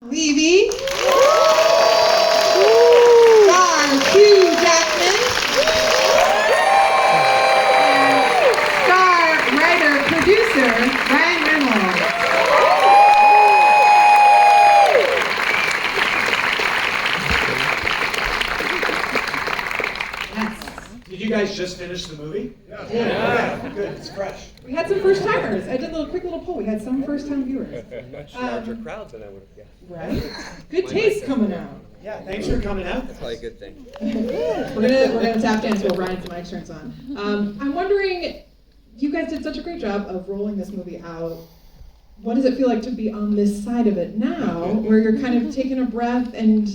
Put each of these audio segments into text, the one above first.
Levy, star Hugh Jackman, star writer producer Ryan Reynolds. Yes. Did you guys just finish the movie? Yeah. Good, it's fresh. We had some first timers. I did a quick little poll. We had some first time viewers. Much larger crowds than I would have guessed. Right? Good taste coming out. Yeah, thanks for coming out. That's probably a good thing. We're gonna tap dance while Ryan's mic turns on. I'm wondering, you guys did such a great job of rolling this movie out. What does it feel like to be on this side of it now, where you're kind of taking a breath and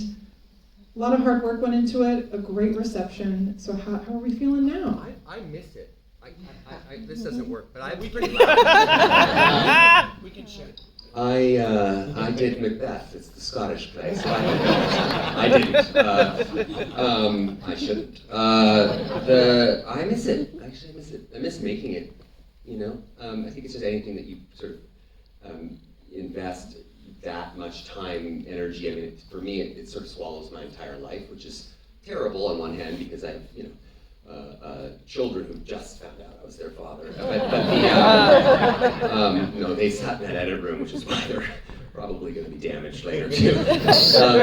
a lot of hard work went into it, a great reception. So how are we feeling now? I miss it. This doesn't work, but I'm pretty loud. We can share. I did Macbeth. It's the Scottish play, so I didn't. I shouldn't. I miss it. Actually, I miss it. I miss making it. You know, I think it's just anything that you sort of invest that much time, energy. I mean, for me, it sort of swallows my entire life, which is terrible on one hand because I have, children who just found out I was their father. No, they sat in that edit room, which is why they're probably going to be damaged later too. So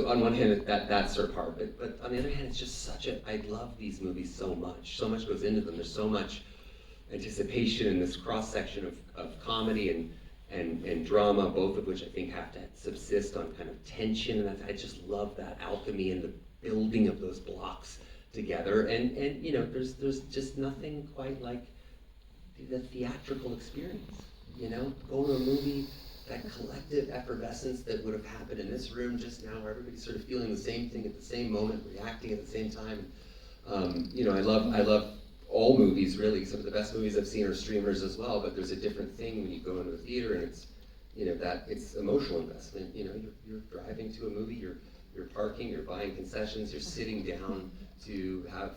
on one hand, that's sort of hard, but on the other hand, it's just I love these movies so much. So much goes into them. There's so much anticipation in this cross section of comedy and drama, both of which I think have to subsist on kind of tension, and I just love that alchemy and the building of those blocks together, and there's just nothing quite like the theatrical experience. Going to a movie, that collective effervescence that would have happened in this room just now, where everybody's sort of feeling the same thing at the same moment, reacting at the same time. I love all movies, really. Some of the best movies I've seen are streamers as well, but there's a different thing when you go into a theater, and it's that it's emotional investment. You're driving to a movie, you're parking, you're buying concessions, you're sitting down to have,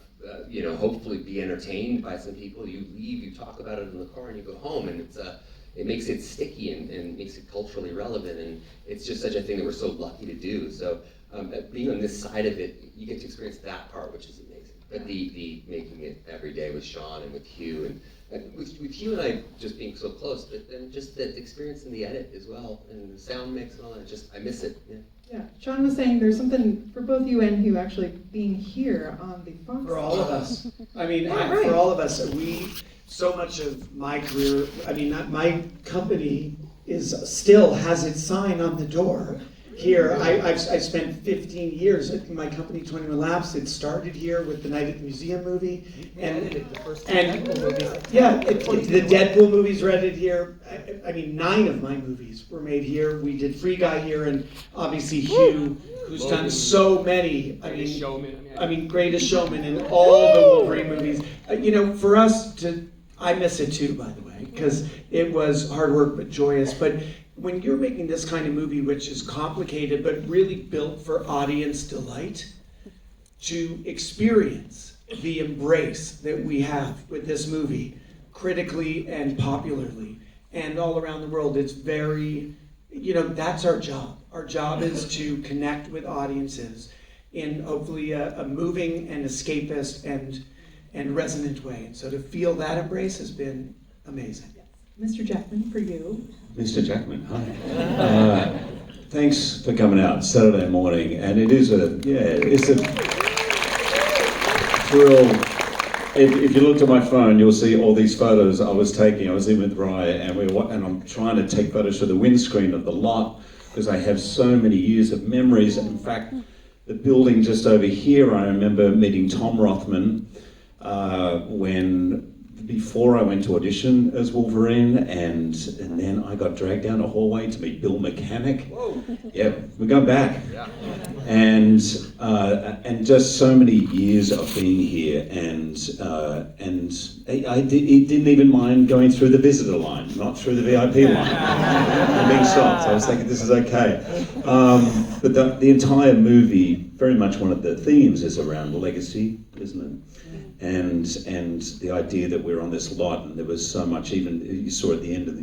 hopefully be entertained by some people. You leave, you talk about it in the car, and you go home, and it makes it sticky and makes it culturally relevant, and it's just such a thing that we're so lucky to do. So being on this side of it, you get to experience that part, which is amazing. But the making it every day with Sean and with Hugh, and with Hugh and I just being so close, but then just the experience in the edit as well, and the sound mix and all that, I miss it. Yeah, Sean was saying there's something for both you and Hugh actually being here on the Fox. For all of us. I mean, right. For all of us, so much of my career, my company still has its sign on the door. Here, I've spent 15 years at my company, 21 Laps. It started here with the Night at the Museum movie, and the Deadpool movies were edited here. 9 of my movies were made here. We did Free Guy here, and obviously Hugh, who's done so many. Greatest Showman in all the Wolverine movies. For us I miss it too, by the way, because it was hard work but joyous. But when you're making this kind of movie, which is complicated but really built for audience delight, to experience the embrace that we have with this movie, critically and popularly, and all around the world, it's very, that's our job. Our job is to connect with audiences in hopefully a moving and escapist and resonant way. And so to feel that embrace has been amazing. Mr. Jackman, for you. Mr. Jackman, hi. Thanks for coming out Saturday morning, and it's a thrill. If you looked at my phone, you'll see all these photos I was taking. I was in with Raya, and I'm trying to take photos for the windscreen of the lot because I have so many years of memories. In fact, the building just over here, I remember meeting Tom Rothman before I went to audition as Wolverine, and then I got dragged down a hallway to meet Bill Mechanic. Whoa. Yeah, we're going back. Yeah. And just so many years of being here, and he didn't even mind going through the visitor line, not through the VIP line. I'm being stopped. I was thinking this is okay. But the entire movie, very much one of the themes is around legacy, isn't it? and the idea that we're on this lot, and there was so much. Even you saw at the end of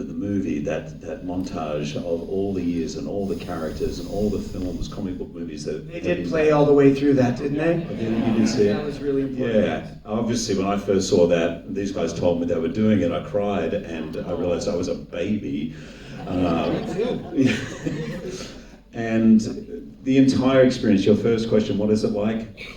the movie that montage of all the years and all the characters and all the films, comic book movies that They did play all the way through that, didn't they? You did see it. That was really important. Yeah, obviously when I first saw that, these guys told me they were doing it, I cried, and I realized I was a baby. And the entire experience, your first question, what is it like?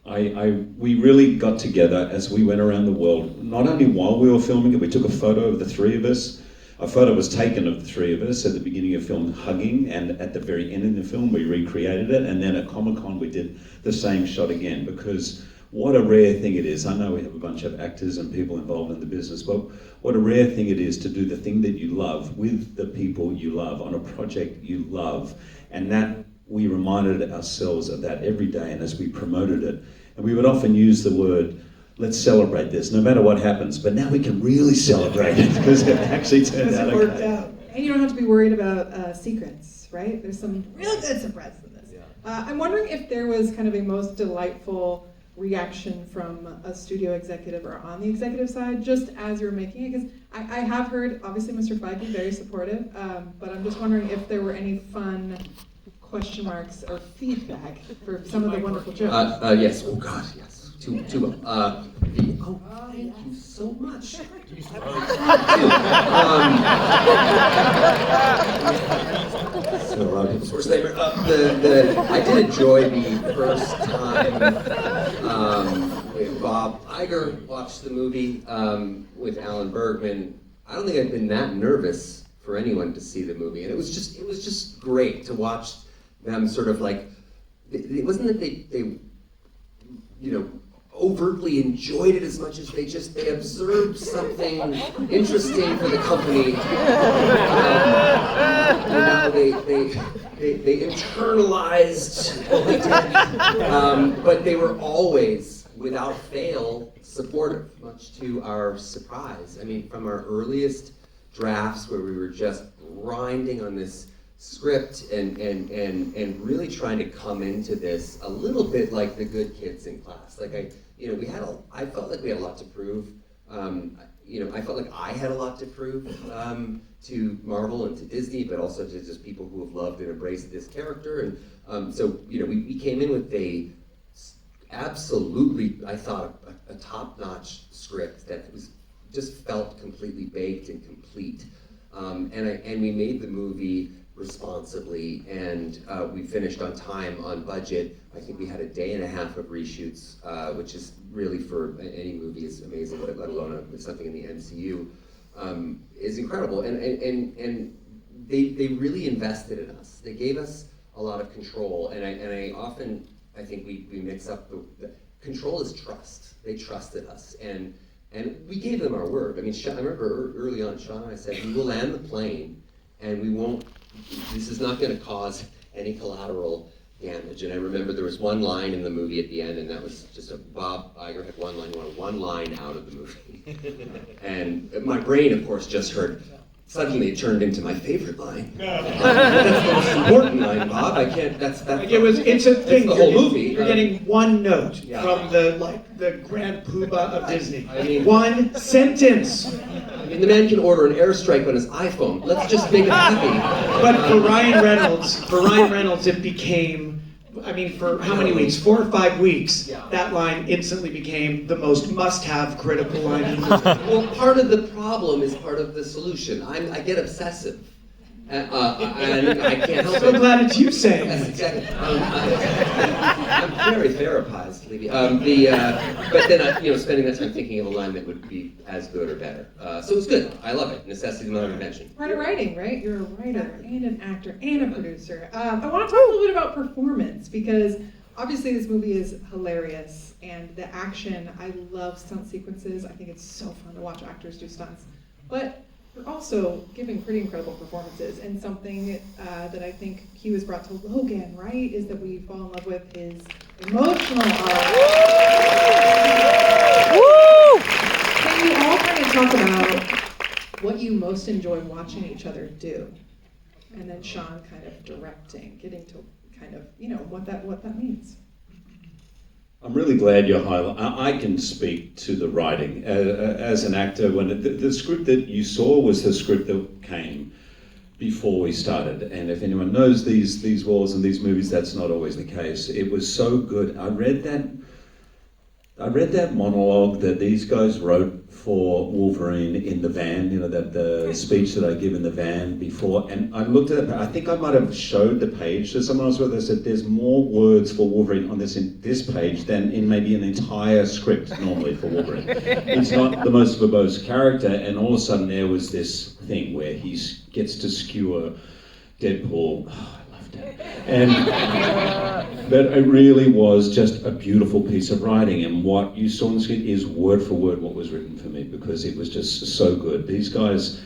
We really got together as we went around the world, not only while we were filming it, we took a photo of the three of us. A photo was taken of the three of us at the beginning of the film hugging, and at the very end of the film we recreated it, and then at Comic-Con we did the same shot again, because what a rare thing it is. I know we have a bunch of actors and people involved in the business, but what a rare thing it is to do the thing that you love with the people you love on a project you love. And that we reminded ourselves of that every day, and as we promoted it. And we would often use the word, let's celebrate this, no matter what happens, but now we can really celebrate it because it actually turned out okay. And you don't have to be worried about secrets, right? There's some real good surprises in this. I'm wondering if there was kind of a most delightful reaction from a studio executive or on the executive side, just as you're making it, because I have heard, obviously, Mr. Feige very supportive, but I'm just wondering if there were any fun question marks or feedback for some of the wonderful jokes. Yes. Oh God, yes. Too well. Thank you so much. So a lot of people's worst neighbor. I did enjoy the first time Bob Iger watched the movie with Alan Bergman. I don't think I've been that nervous for anyone to see the movie, and it was just great to watch them sort of like. It wasn't that they overtly enjoyed it as much as they observed something interesting for the company. They internalized what we did, but they were always, without fail, supportive, much to our surprise. I mean, from our earliest drafts where we were just grinding on this script and really trying to come into this a little bit like the good kids in class. Like I felt like we had a lot to prove. I felt like I had a lot to prove to Marvel and to Disney, but also to just people who have loved and embraced this character. And so we came in with a absolutely, I thought, a top-notch script that was just felt completely baked and complete. And we made the movie responsibly, and we finished on time, on budget. I think we had a day and a half of reshoots, which is really, for any movie, is amazing, but let alone something in the MCU, is incredible. And they really invested in us. They gave us a lot of control, and I think we mix up the control is trust. They trusted us, and we gave them our word. I mean, I remember early on, Sean and I said, we will land the plane, and we won't. This is not going to cause any collateral damage. And I remember there was one line in the movie at the end, and that was just Bob Iger had one line, wanted one line out of the movie. And my brain, of course, just heard, suddenly it turned into my favorite line. That's the most important line, Bob. I can't, it's a thing. The whole movie. You're getting one note from the grand poobah of Disney. I mean, one sentence. I mean, the man can order an airstrike on his iPhone. Let's just make it happy. But for Ryan Reynolds, it became, I mean, for how many weeks? 4 or 5 weeks, that line instantly became the most must-have critical line in the movie. Well, part of the problem is part of the solution. I get obsessive. And I can't help it. I'm so glad it's you saying Yes, that. exactly. I'm very therapized, Levy. But then, spending that time thinking of a line that would be as good or better. So it's good. I love it. Necessity is mother of invention. Part of writing, right? You're a writer and an actor and a producer. I want to talk a little bit about performance, because obviously this movie is hilarious, and the action, I love stunt sequences. I think it's so fun to watch actors do stunts. But you're also giving pretty incredible performances, and something that I think Hugh has brought to Logan, right, is that we fall in love with his emotional arc. Can you all kind of talk about what you most enjoy watching each other do? And then Sean kind of directing, getting to kind of, what that means. I'm really glad you're highlighting. I can speak to the writing. As an actor, when the script that you saw was the script that came before we started. And if anyone knows these worlds and these movies, that's not always the case. It was so good. I read that monologue that these guys wrote for Wolverine in the van, that the speech that I give in the van before, and I looked at it, I think I might have showed the page to someone else where they said there's more words for Wolverine on this page than in maybe an entire script normally for Wolverine. It's not the most verbose character, and all of a sudden there was this thing where he gets to skewer Deadpool. Oh, I loved it. But it really was just a beautiful piece of writing, and what you saw on the screen is word for word what was written for me, because it was just so good. These guys,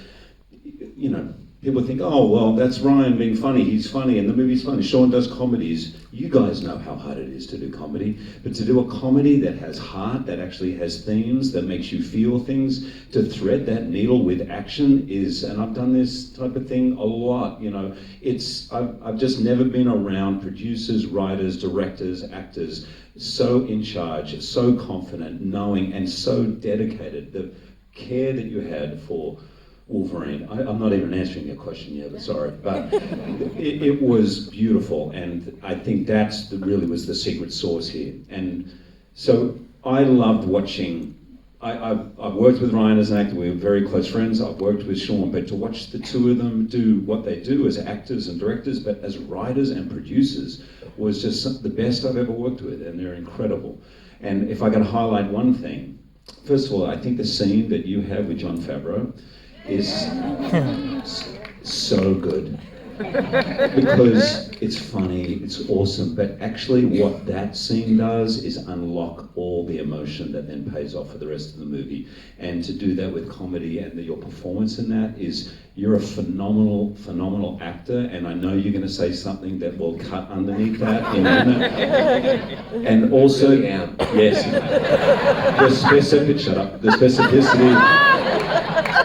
people think, oh, well, that's Ryan being funny, he's funny, and the movie's funny. Sean does comedies. You guys know how hard it is to do comedy, but to do a comedy that has heart, that actually has themes, that makes you feel things, to thread that needle with action and I've done this type of thing a lot, I've just never been around producers, writers, directors, actors, so in charge, so confident, knowing, and so dedicated. The care that you had for Wolverine. I'm not even answering your question yet, sorry, but it was beautiful, and I think that's really was the secret sauce here. And so I loved watching. I've worked with Ryan as an actor. We were very close friends. I've worked with Sean, but to watch the two of them do what they do as actors and directors, but as writers and producers, was just the best I've ever worked with, and they're incredible. And if I can highlight one thing, first of all, I think the scene that you have with Jon Favreau is so good, because it's funny, it's awesome, but actually what that scene does is unlock all the emotion that then pays off for the rest of the movie. And to do that with comedy, and your performance in that you're a phenomenal actor, and I know you're going to say something that will cut underneath that in a minute. And also, yes, the specificity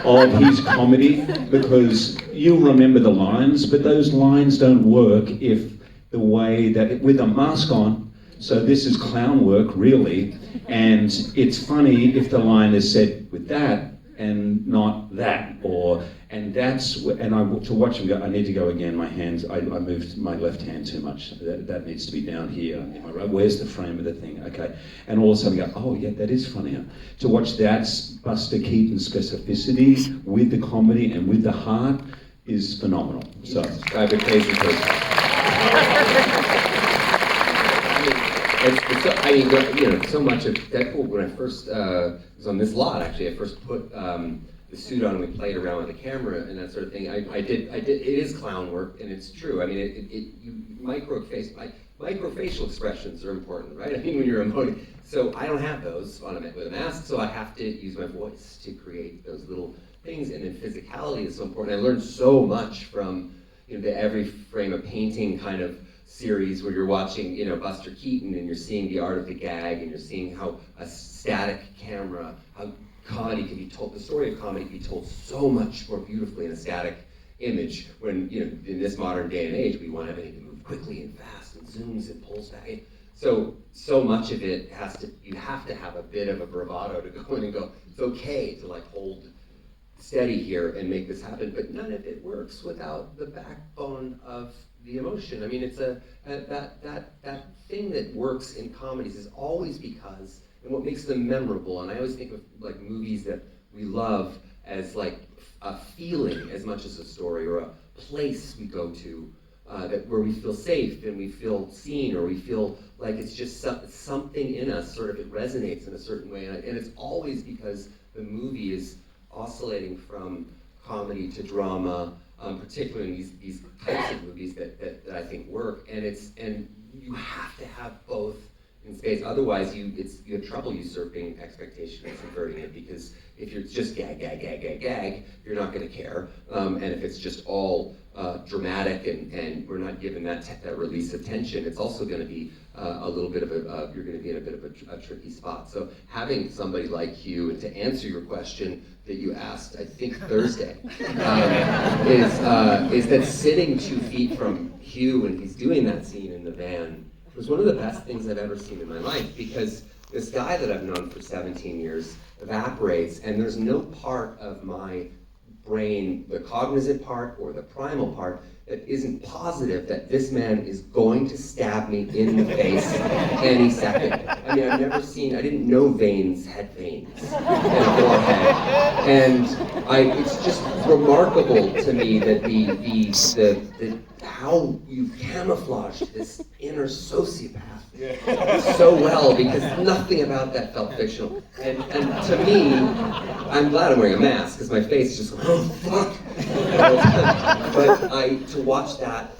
of his comedy, because you'll remember the lines, but those lines don't work if the way that, with a mask on, so this is clown work really, and it's funny if the line is said with that and not that, to watch him go, I need to go again, my hands, I moved my left hand too much, that needs to be down here, am I right? Where's the frame of the thing? Okay, and all of a sudden go, oh yeah, that is funnier. To watch that Buster Keaton specificity with the comedy and with the heart is phenomenal. So, I'm a crazy person. So much of Deadpool, when I first was on this lot, actually, I first put the suit on and we played around with the camera and that sort of thing. I did. It is clown work, and it's true. I mean, microfacial expressions are important, right? I mean, when you're emoting. So I don't have those with a mask, so I have to use my voice to create those little things. And then physicality is so important. I learned so much from the Every Frame a Painting kind of series, where you're watching Buster Keaton, and you're seeing the art of the gag, and you're seeing how a static camera, how comedy can be told, the story of comedy can be told so much more beautifully in a static image, when in this modern day and age we want everything to move quickly and fast and zooms and pulls back. So much of it you have to have a bit of a bravado to go in and go, it's okay to hold steady here and make this happen, but none of it works without the backbone of the emotion. I mean, it's that thing that works in comedies is always because, and what makes them memorable, and I always think of movies that we love as a feeling as much as a story, or a place we go to where we feel safe and we feel seen, or we feel like it's just something in us, sort of, it resonates in a certain way, and it's always because the movie is oscillating from comedy to drama, particularly in these types of movies that I think work, and you have to have both in space. Otherwise, you have trouble usurping expectation and subverting it, because if you're just gag, you're not going to care, and if it's just all dramatic and we're not given that release of tension, it's also going to be a little bit of you're going to be in a bit of a tricky spot. So having somebody like Hugh, and to answer your question that you asked, I think Thursday, is that sitting 2 feet from Hugh when he's doing that scene in the van, It was one of the best things I've ever seen in my life, because this guy that I've known for 17 years evaporates, and there's no part of my brain, the cognizant part or the primal part, that isn't positive that this man is going to stab me in the face any second. I mean, I didn't know veins had veins in a forehead. And it's just remarkable to me that the how you've camouflaged this inner sociopath so well, because nothing about that felt fictional. And to me, I'm glad I'm wearing a mask, because my face is just, oh fuck. But to watch that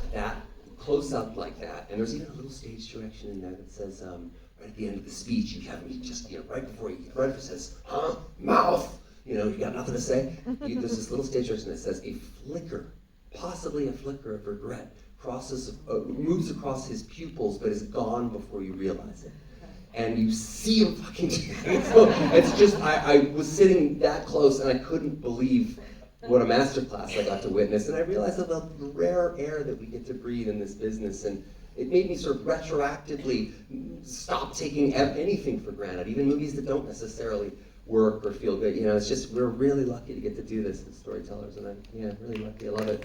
close up like that, and there's even a little stage direction in there that says, right at the end of the speech, you have me just, right before it says, huh, mouth, you got nothing to say. There's this little stage direction that says a flicker, possibly a flicker of regret, moves across his pupils, but is gone before you realize it. And you see him fucking do it. So it's just, I was sitting that close, and I couldn't believe what a masterclass I got to witness. And I realized about the rare air that we get to breathe in this business, and it made me sort of retroactively stop taking anything for granted, even movies that don't necessarily work or feel good. It's just, we're really lucky to get to do this as storytellers, and I'm really lucky. I love it.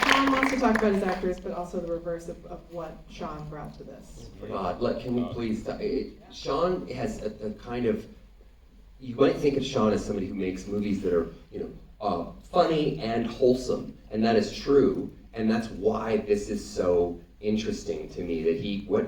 Sean wants to talk about his actors, but also the reverse of what Sean brought to this. God, can we please? Sean has a kind of. You might think of Sean as somebody who makes movies that are, funny and wholesome, and that is true, and that's why this is so interesting to me. That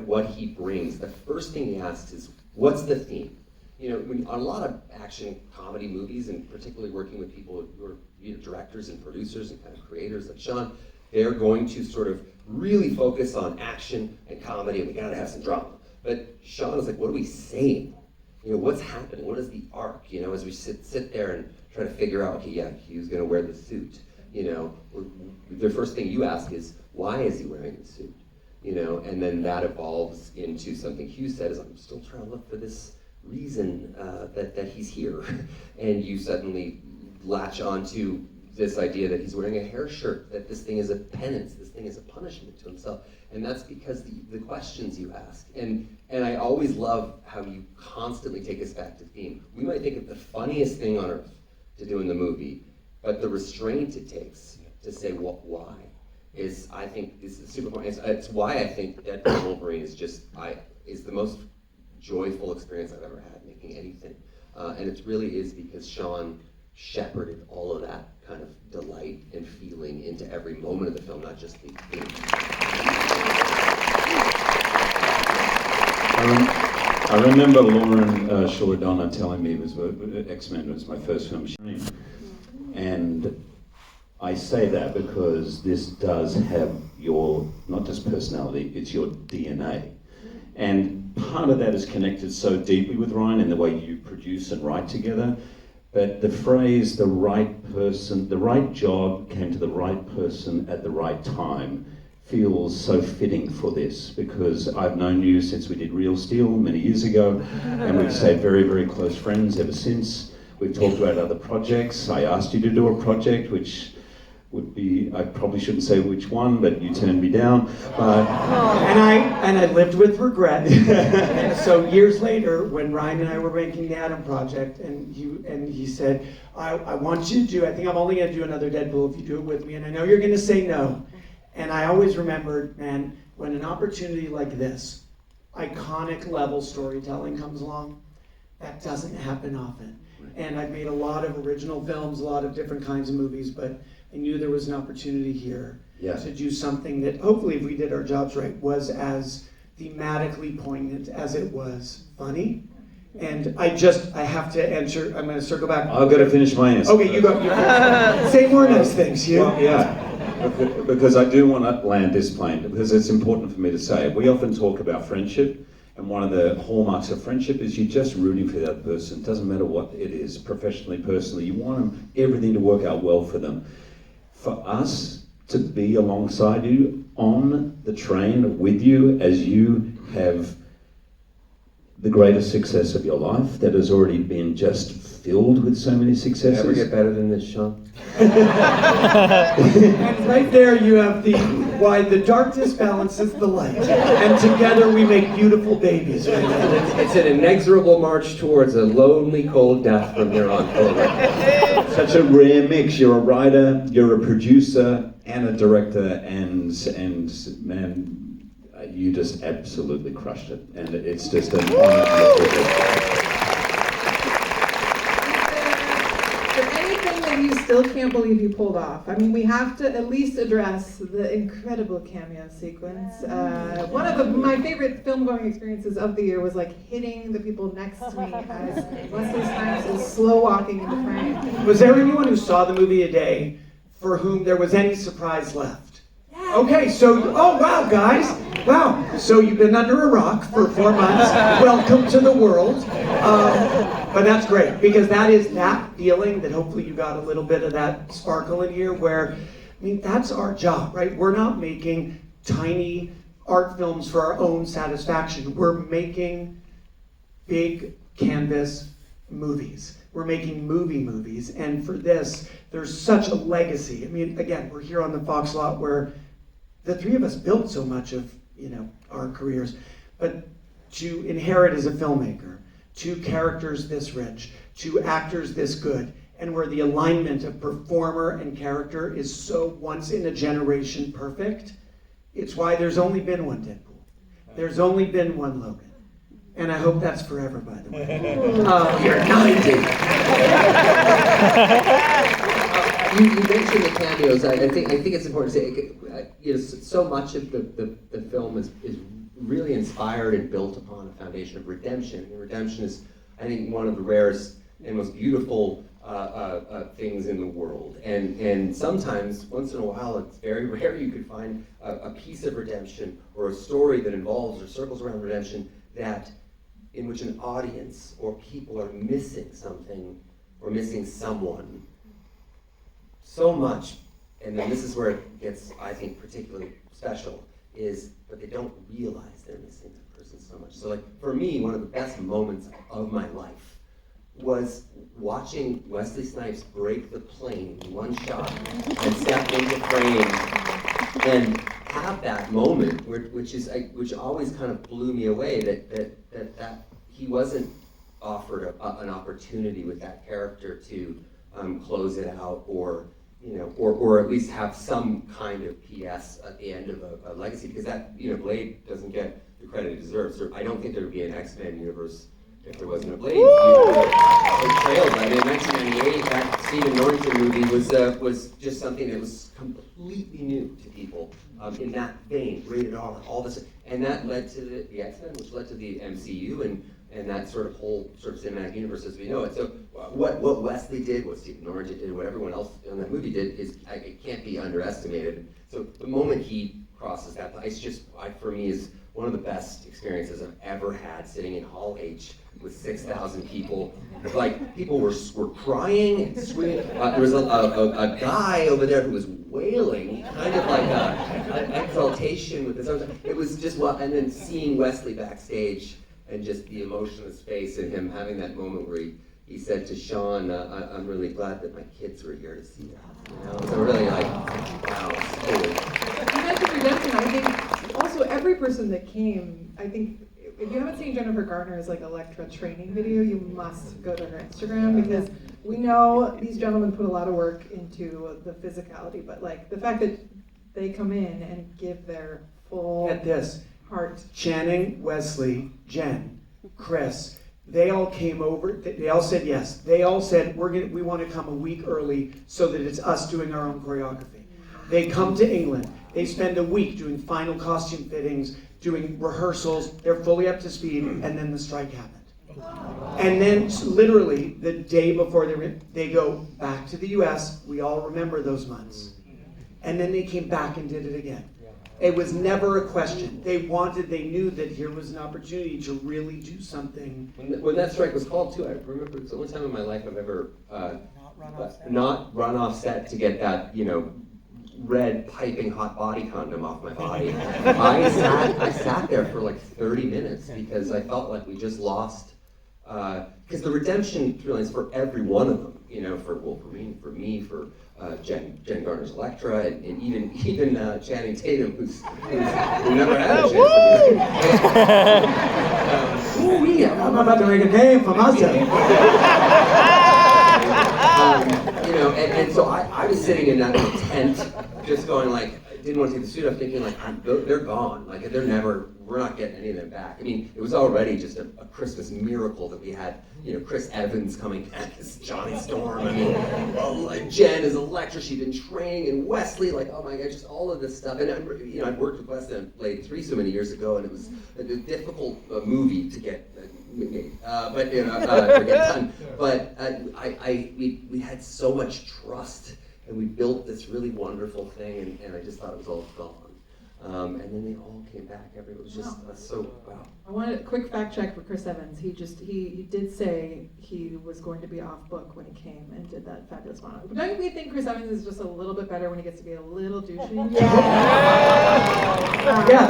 what he brings. The first thing he asks is, "What's the theme?" On a lot of action comedy movies, and particularly working with people who are directors and producers and kind of creators like Sean, they're going to sort of really focus on action and comedy, and we gotta have some drama. But Sean is like, what are we saying? What's happening? What is the arc? As we sit there and try to figure out, Hugh's gonna wear the suit. The first thing you ask is, why is he wearing the suit? And then that evolves into something Hugh said, is I'm still trying to look for this reason that he's here. And you suddenly latch onto this idea that he's wearing a hair shirt, that this thing is a penance, this thing is a punishment to himself. And that's because the questions you ask. And I always love how you constantly take us back to theme. We might think of the funniest thing on earth to do in the movie, but the restraint it takes to say why is, I think, is super important. It's why I think Deadpool Wolverine is the most joyful experience I've ever had making anything. And it really is because Sean shepherded all of that kind of delight and feeling into every moment of the film, not just the theme. I remember Lauren Shawdonna telling me X-Men was my first film, and I say that because this does have your, not just personality, it's your DNA. And part of that is connected so deeply with Ryan in the way you produce and write together. But the phrase, the right person, the right job came to the right person at the right time feels so fitting for this, because I've known you since we did Real Steel many years ago, and we've stayed very, very close friends ever since. We've talked about other projects. I asked you to do a project which would be, I probably shouldn't say which one, but you turned me down. And I lived with regret. And so years later, when Ryan and I were making the Adam Project, and he said, I want you to do, I think I'm only gonna do another Deadpool if you do it with me, and I know you're gonna say no. And I always remembered, man, when an opportunity like this, iconic level storytelling comes along, that doesn't happen often. And I've made a lot of original films, a lot of different kinds of movies, but I knew there was an opportunity here to do something that, hopefully, if we did our jobs right, was as thematically poignant as it was funny. And I have to answer, I'm going to circle back. I've got to finish my answer. Okay, you go. Say more nice things, Hugh. Well, yeah, because I do want to land this plane, because it's important for me to say. We often talk about friendship, and one of the hallmarks of friendship is you're just rooting for that person. It doesn't matter what it is, professionally, personally. You want everything to work out well for them. For us to be alongside you on the train with you as you have the greatest success of your life that has already been just filled with so many successes. Ever get better than this, Sean? And right there you have why the darkness balances the light. And together we make beautiful babies. Right now. It's an inexorable march towards a lonely, cold death from here on forward. Such a rare mix. You're a writer, you're a producer, and a director, and man, you just absolutely crushed it. And it's just an honor and a privilege. Anything that you still can't believe you pulled off? I mean, we have to at least address the incredible cameo sequence. One of my favorite film-going experiences of the year was like hitting the people next to me as Wesley Snipes is slow walking into frame. Was there anyone who saw the movie a day for whom there was any surprise left? Okay, so, oh wow, guys. Wow, so you've been under a rock for 4 months. Welcome to the world. But that's great, because that is that feeling that hopefully you got a little bit of that sparkle in here where, I mean, that's our job, right? We're not making tiny art films for our own satisfaction. We're making big canvas movies. We're making movies, and for this, there's such a legacy. I mean, again, we're here on the Fox lot where the three of us built so much of, our careers, but to inherit as a filmmaker, 2 characters this rich, 2 actors this good, and where the alignment of performer and character is so once in a generation perfect, it's why there's only been one Deadpool. There's only been one Logan. And I hope that's forever, by the way. You're 90. You mentioned the cameos. I think it's important to say, so much of the film is really inspired and built upon a foundation of redemption. And redemption is, I think, one of the rarest and most beautiful things in the world. And sometimes, once in a while, it's very rare you could find a piece of redemption or a story that involves or circles around redemption in which an audience or people are missing something or missing someone so much, and then this is where it gets, I think, particularly special, but they don't realize they're missing that person so much. So like, for me, one of the best moments of my life was watching Wesley Snipes break the plane in one shot and step into frame and have that moment, which always kind of blew me away, that he wasn't offered an opportunity with that character to close it out, or at least have some kind of PS at the end of a legacy, because that Blade doesn't get the credit it deserves. I don't think there would be an X-Men universe if there wasn't a Blade. It trailed. I mean, in 1998, that Stephen Norrington movie was just something that was completely new to people in that vein, rated R, all this, and that led to the X-Men, which led to the MCU, and that sort of whole sort of cinematic universe as we know it. So what Wesley did, what Stephen Norrington did, what everyone else in that movie did, it can't be underestimated. So the moment he crosses that, it's just, for me, is one of the best experiences I've ever had, sitting in Hall H with 6,000 people. Like, people were crying and screaming. There was a guy over there who was wailing, kind of like an exaltation with his own. It was just, and then seeing Wesley backstage and just the emotion on his face, and him having that moment where he said to Sean, I'm really glad that my kids were here to see that. So really, like, wow, holy. You mentioned redemption. I think also every person that came, I think, if you haven't seen Jennifer Garner's Electra training video, you must go to her Instagram, because we know these gentlemen put a lot of work into the physicality, but the fact that they come in and give their full Get this. heart. Channing, Wesley, Jen, Chris, they all came over, they all said yes. They all said, we want to come a week early so that it's us doing our own choreography. They come to England, they spend a week doing final costume fittings, doing rehearsals, they're fully up to speed, and then the strike happened. And then literally the day before they go back to the US, we all remember those months. And then they came back and did it again. It was never a question. They knew that here was an opportunity to really do something. When that strike was called too, I remember it's the only time in my life I've ever not run off set to get that, red piping hot body condom off my body. I sat there for 30 minutes because I felt like we just lost because the redemption through lines for every one of them, you know, for Wolverine, for me, for Jen Garner's Elektra, and even Channing Tatum, who never had a chance. I'm about to make a name for myself. You know, and so I was sitting in that little tent, just going like, didn't want to take the suit off, thinking like, they're gone. Like we're not getting any of them back. I mean, it was already just a Christmas miracle that we had, you know, Chris Evans coming back as Johnny Storm. I mean, like Jen as Elektra, she'd been training, and Wesley, like, oh my God, just all of this stuff. And you know, I'd worked with Wesley and played 3 so many years ago, and it was a difficult movie to get made, but you know, to get done. But we had so much trust. And we built this really wonderful thing, and I just thought it was all gone. And then they all came back. It was just so wow. I wanted a quick fact check for Chris Evans. He did say he was going to be off book when he came and did that fabulous monologue. But don't we think Chris Evans is just a little bit better when he gets to be a little douchey? Yeah.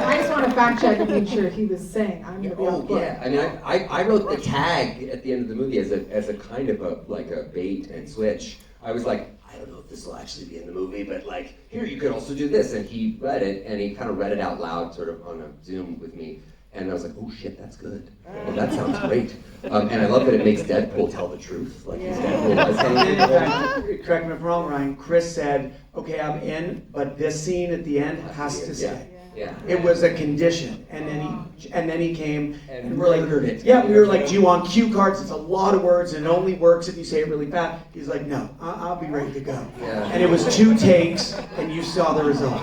I just want to fact check and make sure he was saying I'm going to be off book. Yeah. I mean, I wrote the tag at the end of the movie as a kind of a bait and switch. I was like, I don't know if this will actually be in the movie, but like, here, you could also do this. And he read it, and he kind of read it out loud, sort of on a Zoom with me. And I was like, oh shit, that's good. Well, that sounds great. And I love that it makes Deadpool tell the truth. Like, he's Deadpool. Correct me if I'm wrong, Ryan. Chris said, okay, I'm in, but this scene at the end has to stay. Yeah. It was a condition, and then he came And we're like, murdered it. yeah, we were like, do you want cue cards? It's a lot of words, and it only works if you say it really fast. He's like, no, I'll be ready to go. Yeah. And it was 2 takes, and you saw the result.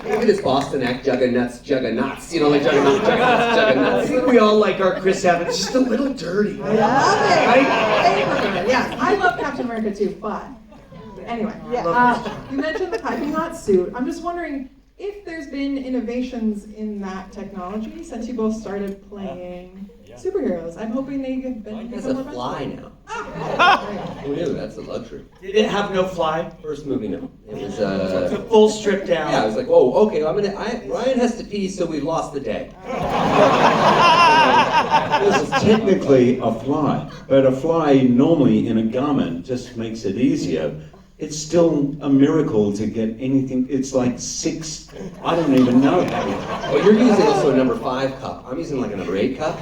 Maybe this Boston act, juggernauts, you know, like juggernauts. I think we all like our Chris Evans, just a little dirty. I love it. Right? Yeah, I love Captain America too, but anyway, you mentioned the piping hot suit. I'm just wondering if there's been innovations in that technology since you both started playing superheroes. I'm hoping they have been. Mine has a fly now. Who knew? That's a luxury. Did it have no fly? First movie, no. It was It's a full strip down. yeah, I was like, whoa, okay, Ryan has to pee, so we lost the day. This is technically a fly, but a fly normally in a garment just makes it easier. It's still a miracle to get anything. It's like 6, I don't even know. Well, you're using also a number 5 cup. I'm using like a number 8 cup.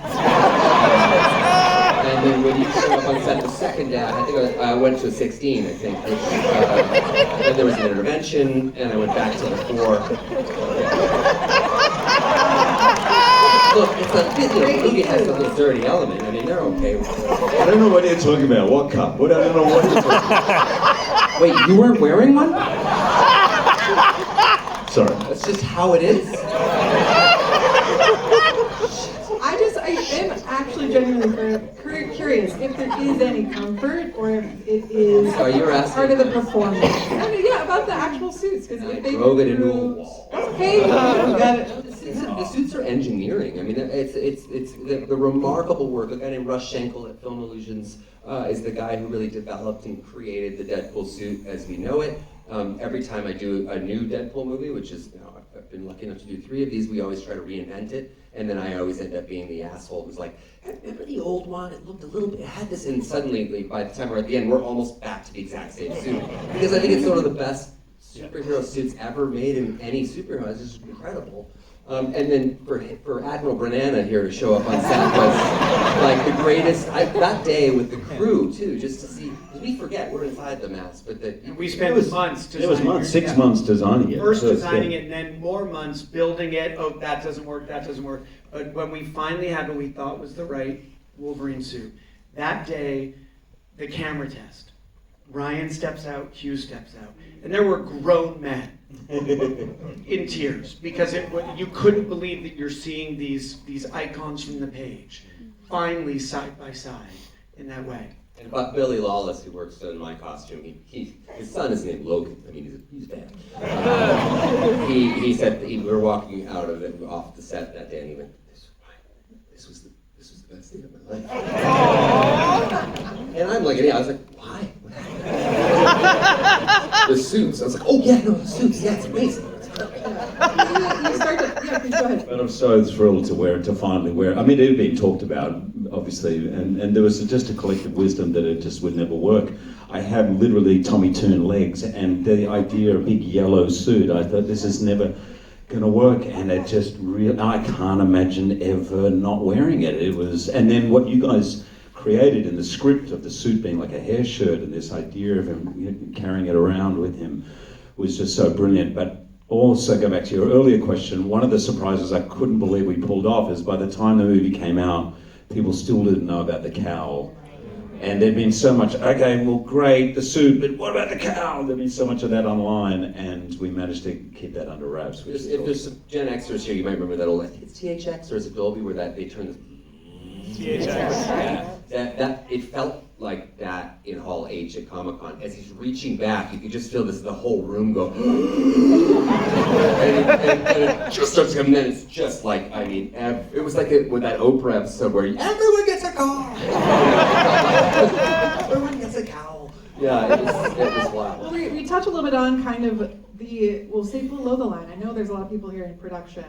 And then when you show up on set the second day, I think I went to a 16, I think. Then there was an intervention, and I went back to the 4. Look, it's a the movie has a little dirty element. I mean, they're okay with it. I don't know what you're talking about. What cup? I don't know what you're talking about. Wait, you weren't wearing one? Sorry. That's just how it is. I am actually genuinely curious if there is any comfort or if it is you were asking part of the performance. Yeah, about the actual suits. Because if they drove it into a wall. That's okay. You got it. The suits are engineering. I mean, it's the remarkable work. A guy named Russ Schenkel at Film Illusions is the guy who really developed and created the Deadpool suit as we know it. Every time I do a new Deadpool movie, which is, I've been lucky enough to do 3 of these, we always try to reinvent it. And then I always end up being the asshole who's like, remember the old one? It looked a little bit, it had this, and suddenly, by the time we're at the end, we're almost back to the exact same suit. Because I think it's one of the best superhero suits ever made in any superhero. It's just incredible. And then for Admiral Banana here to show up on set was like the greatest, that day with the crew too, just to see, because we forget we're inside the mask, but We spent months designing It was months, 6 months designing it. First So, designing yeah. it, and then more months building it. Oh, that doesn't work, that doesn't work. But when we finally had what we thought was the right Wolverine suit, that day, the camera test. Ryan steps out, Hugh steps out, and there were grown men in tears because you couldn't believe that you're seeing these icons from the page finally side by side in that way. And but Billy Lawless, who works in my costume, his son is named Logan. I mean, he's bad. He said that we were walking off the set that day, and he went, "This was the best day of my life." And I'm like, I was like, why? What happened? The suits. I was like, oh yeah, no, the suits. Yeah, it's amazing. You start to, Please go ahead. But I'm so thrilled to finally wear it. I mean, it had been talked about, obviously, and there was just a collective wisdom that it just would never work. I have literally Tommy Turn legs, and the idea of a big yellow suit, I thought this is never going to work, and it just really, I can't imagine ever not wearing it. It was, and then what you guys created in the script of the suit being like a hair shirt, and this idea of him carrying it around with him was just so brilliant. But also, go back to your earlier question, one of the surprises I couldn't believe we pulled off is by the time the movie came out, people still didn't know about the cowl. And there'd been so much, okay, well, great, the suit, but what about the cowl? There'd been so much of that online, and we managed to keep that under wraps. If there's some Gen Xers here, you might remember that old, I think it's THX or is it Dolby, where that they turn the... THX. Yeah, that it felt like that in Hall H at Comic-Con. As he's reaching back, you could just feel the whole room go, and it just starts coming in. It's just like, I mean, it was like with that Oprah episode where everyone gets a car. Everyone gets a cowl. Yeah, it was wild. Well, we touch a little bit on kind of we'll say below the line. I know there's a lot of people here in production.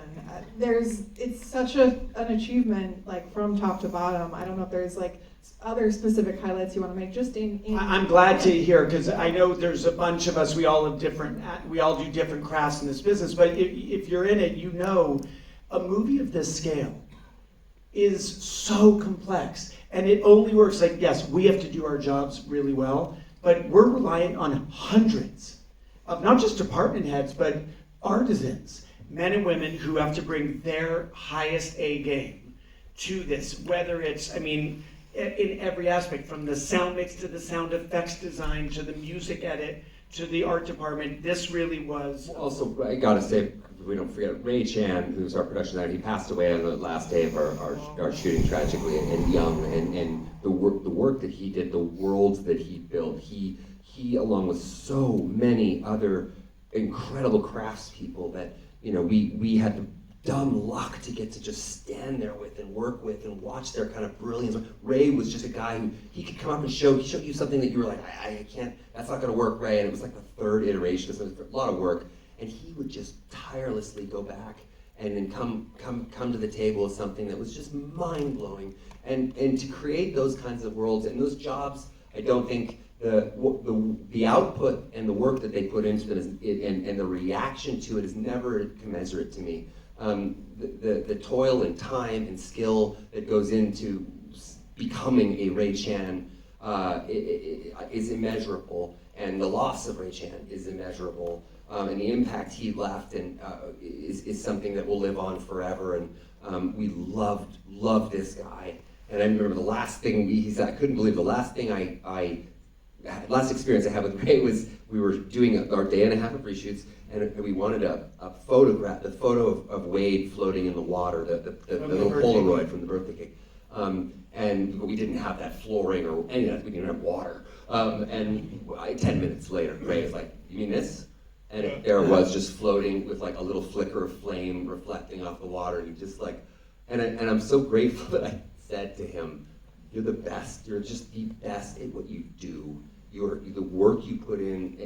It's such an achievement, like from top to bottom. I don't know if there's like other specific highlights you want to make just in I'm glad to hear, because I know there's a bunch of us, we all do different crafts in this business, but if you're in it, you know a movie of this scale is so complex, and it only works like, yes, we have to do our jobs really well, but we're reliant on hundreds of not just department heads, but artisans, men and women who have to bring their highest A game to this, whether it's, I mean, in every aspect, from the sound mix to the sound effects design to the music edit to the art department. This really was. Also, I gotta say, we don't forget Ray Chan, who's our production designer. He passed away on the last day of our shooting, tragically, and young. And the work that he did, the worlds that he built, he along with so many other incredible craftspeople that, you know, we had the dumb luck to get to just stand there with and work with and watch their kind of brilliance. Ray was just a guy who, he could come up and show you something that you were like, I can't, that's not gonna work, Ray. And it was like the third iteration, so it was a lot of work. And he would just tirelessly go back and then come to the table with something that was just mind-blowing. And to create those kinds of worlds and those jobs, I don't think the output and the work that they put into it and the reaction to it is never commensurate to me. The toil and time and skill that goes into becoming a Ray Chan is immeasurable, and the loss of Ray Chan is immeasurable, and the impact he left and is something that will live on forever. And we loved this guy. And I remember the last thing I couldn't believe the last thing last experience I had with Ray was we were doing our day and a half of reshoots, and we wanted a photograph, the photo of Wade floating in the water, the little Polaroid from the birthday cake. And we didn't have that flooring or any of that, we didn't have water. 10 minutes later, Ray was like, "You mean this?" And there it was, just floating with like a little flicker of flame reflecting off the water. And just like, and I'm so grateful that I said to him, "You're the best. You're just the best at what you do. The work you put in."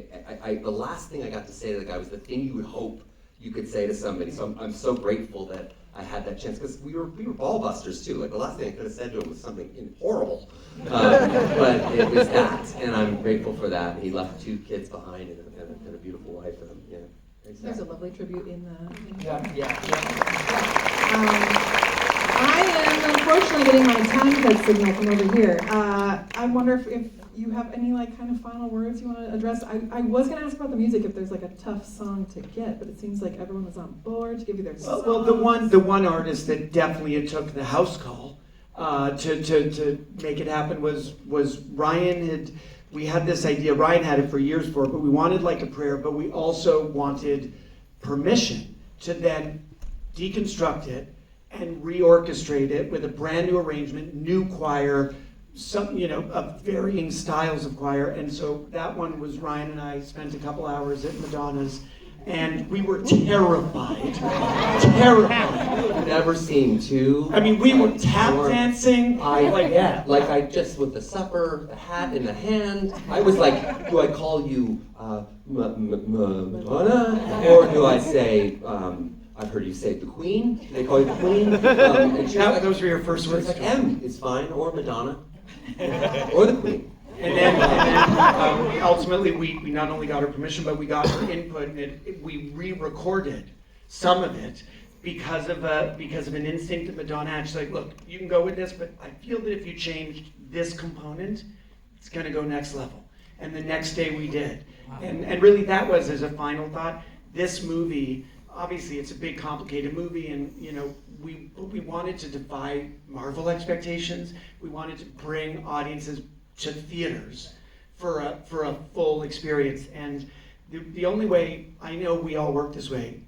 The last thing I got to say to the guy was the thing you would hope you could say to somebody. So I'm so grateful that I had that chance, because we were ball busters too. Like the last thing I could have said to him was something horrible, but it was that, and I'm grateful for that. And he left 2 kids behind and a beautiful wife for them. Yeah. There's a lovely tribute in the. Yeah. I am unfortunately getting my time code signal from over here. I wonder if you have any like kind of final words you want to address. I was going to ask about the music, if there's like a tough song to get, but it seems like everyone was on board to give you their songs. Well, the one artist that definitely it took the house call to make it happen was Ryan. We had this idea, Ryan had it for years but we wanted like a prayer, but we also wanted permission to then deconstruct it and reorchestrate it with a brand new arrangement, new choir, of varying styles of choir. And so that one was Ryan and I spent a couple hours at Madonna's, and we were terrified. I've never seen 2. I mean, we were tap dancing. I just with the supper, the hat in the hand. I was like, do I call you Madonna, or do I say I've heard you say the Queen. They call you the Queen. And she was like, Those were your first she was words. like, M is fine, or Madonna, or the Queen. And then ultimately, we not only got her permission, but we got her input, and we re-recorded some of it because of an instinct that Madonna had. She's like, look, you can go with this, but I feel that if you changed this component, it's going to go next level. And the next day we did. And really that was, as a final thought, this movie, obviously it's a big, complicated movie, and we wanted to defy Marvel expectations. We wanted to bring audiences to theaters for a full experience. And the only way, I know we all work this way,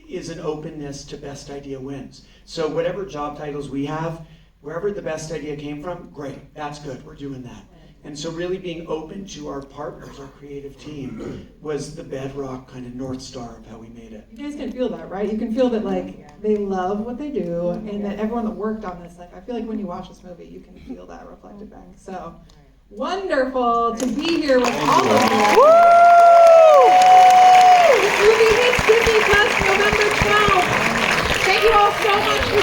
is an openness to best idea wins. So whatever job titles we have, wherever the best idea came from, great, that's good, we're doing that. And so really being open to our partners, our creative team, was the bedrock kind of North Star of how we made it. You guys can feel that, right? You can feel that like they love what they do, and that everyone that worked on this, like I feel like when you watch this movie, you can feel that reflected back. So wonderful to be here with all of you. This movie hits Disney Plus November 12th. Thank you all so much for